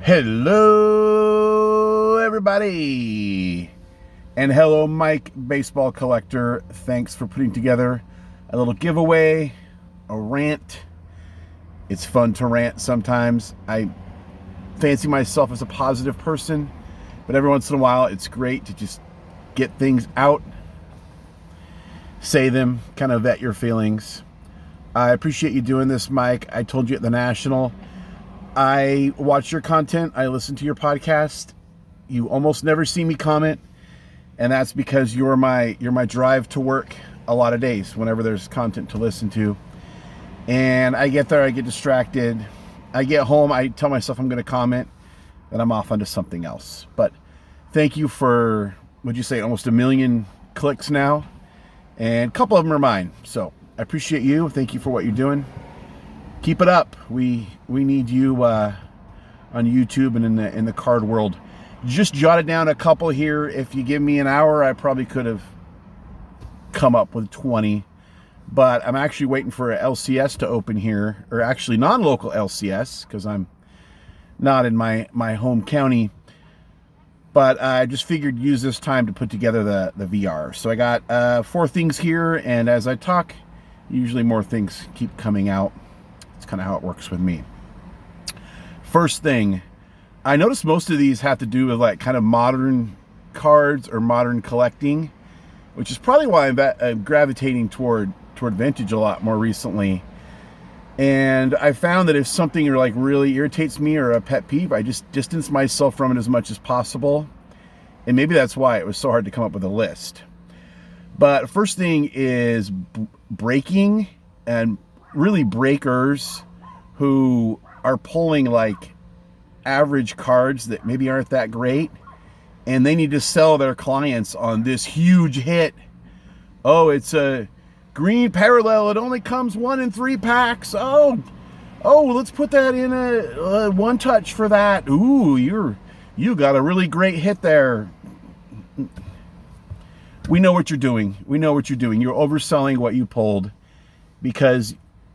Hello, everybody. And hello, Mike, baseball collector. Thanks for putting together a little giveaway, a rant. It's fun to rant sometimes. I fancy myself as a positive person, but every once in a while, it's great to just get things out, say them, kind of vet your feelings. I appreciate you doing this, Mike. I told you at the National, I watch your content. I listen to your podcast. You almost never see me comment, and that's because you're my drive to work a lot of days whenever there's content to listen to. And I get there, I get distracted. I get home, I tell myself I'm going to comment, then I'm off onto something else. But thank you for, would you say, almost 1 million clicks now, and a couple of them are mine. So I appreciate you. Thank you for what you're doing. Keep it up. We need you on YouTube and in the card world. Just jotted down a couple here. If you give me an hour, I probably could have come up with 20. But I'm actually waiting for a LCS to open here, or actually non-local LCS, because I'm not in my home county. But I just figured use this time to put together the VR. So I got 4 things here, and as I talk, usually more things keep coming out. It's kind of how it works with me. First thing, I noticed most of these have to do with like kind of modern cards or modern collecting, which is probably why I'm gravitating toward vintage a lot more recently. And I found that if something like really irritates me or a pet peeve, I just distance myself from it as much as possible. And maybe that's why it was so hard to come up with a list. But first thing is breaking, and really breakers who are pulling like average cards that maybe aren't that great, and they need to sell their clients on this huge hit. Oh, it's a green parallel. It only comes 1 in 3 packs. Oh, let's put that in a one touch for that. Ooh, you got a really great hit there. We know what you're doing. We know what you're doing. You're overselling what you pulled, because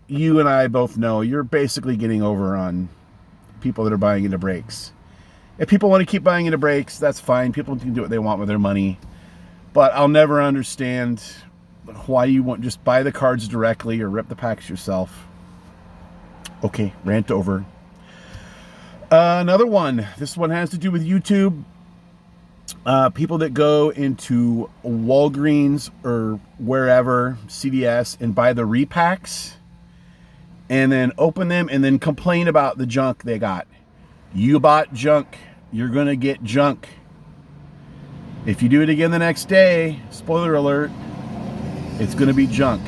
you and I both know you're basically getting over on people that are buying into breaks. If people want to keep buying into breaks, that's fine. People can do what they want with their money. But I'll never understand why you won't just buy the cards directly or rip the packs yourself. Okay, rant over. Another one. This one has to do with YouTube. People that go into Walgreens or wherever, CVS, and buy the repacks, and then open them and then complain about the junk they got. You bought junk. You're going to get junk. If you do it again the next day, spoiler alert, it's going to be junk.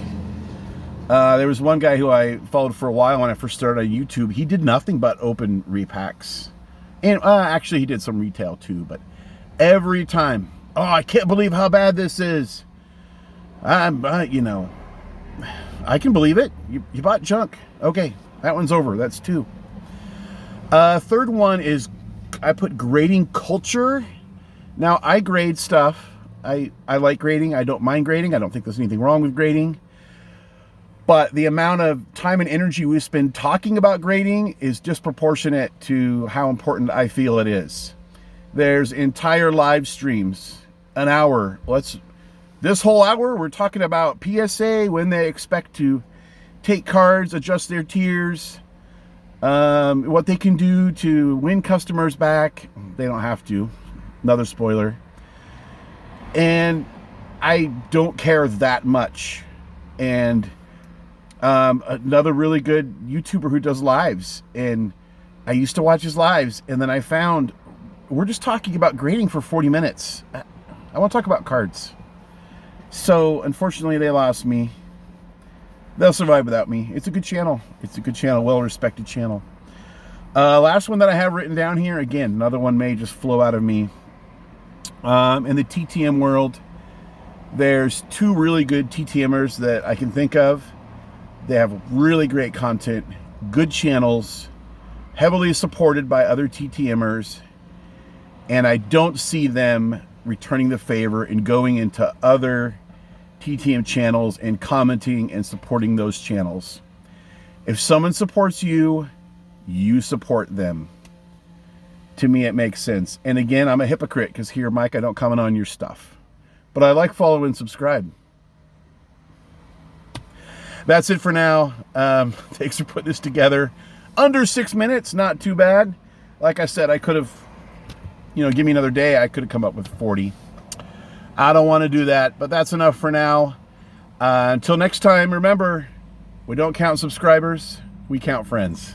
There was one guy who I followed for a while when I first started on YouTube. He did nothing but open repacks. And actually he did some retail too, but every time, oh, I can't believe how bad this is. You know, I can believe it. You bought junk. Okay, that one's over. That's 2. Third one is, I put grading culture. Now, I grade stuff. I like grading. I don't mind grading. I don't think there's anything wrong with grading. But the amount of time and energy we spend talking about grading is disproportionate to how important I feel it is. There's entire live streams, an hour. This whole hour, we're talking about PSA, when they expect to take cards, adjust their tiers, what they can do to win customers back. They don't have to. Another spoiler. And I don't care that much. And another really good YouTuber who does lives. And I used to watch his lives, and then I found we're just talking about grading for 40 minutes. I want to talk about cards. So, unfortunately, they lost me. They'll survive without me. It's a good channel. It's a good channel, well-respected channel. Last one that I have written down here, again, another one may just flow out of me. In the TTM world, there's 2 really good TTMers that I can think of. They have really great content, good channels, heavily supported by other TTMers, and I don't see them returning the favor and going into other TTM channels and commenting and supporting those channels. If someone supports you, you support them. to me, it makes sense. And again, I'm a hypocrite because here, Mike, I don't comment on your stuff. But I like, follow, and subscribe. That's it for now. Thanks for putting this together. Under 6 minutes, not too bad. Like I said, I could have, give me another day, I could have come up with 40. I don't want to do that, but that's enough for now. Until next time, remember, we don't count subscribers, we count friends.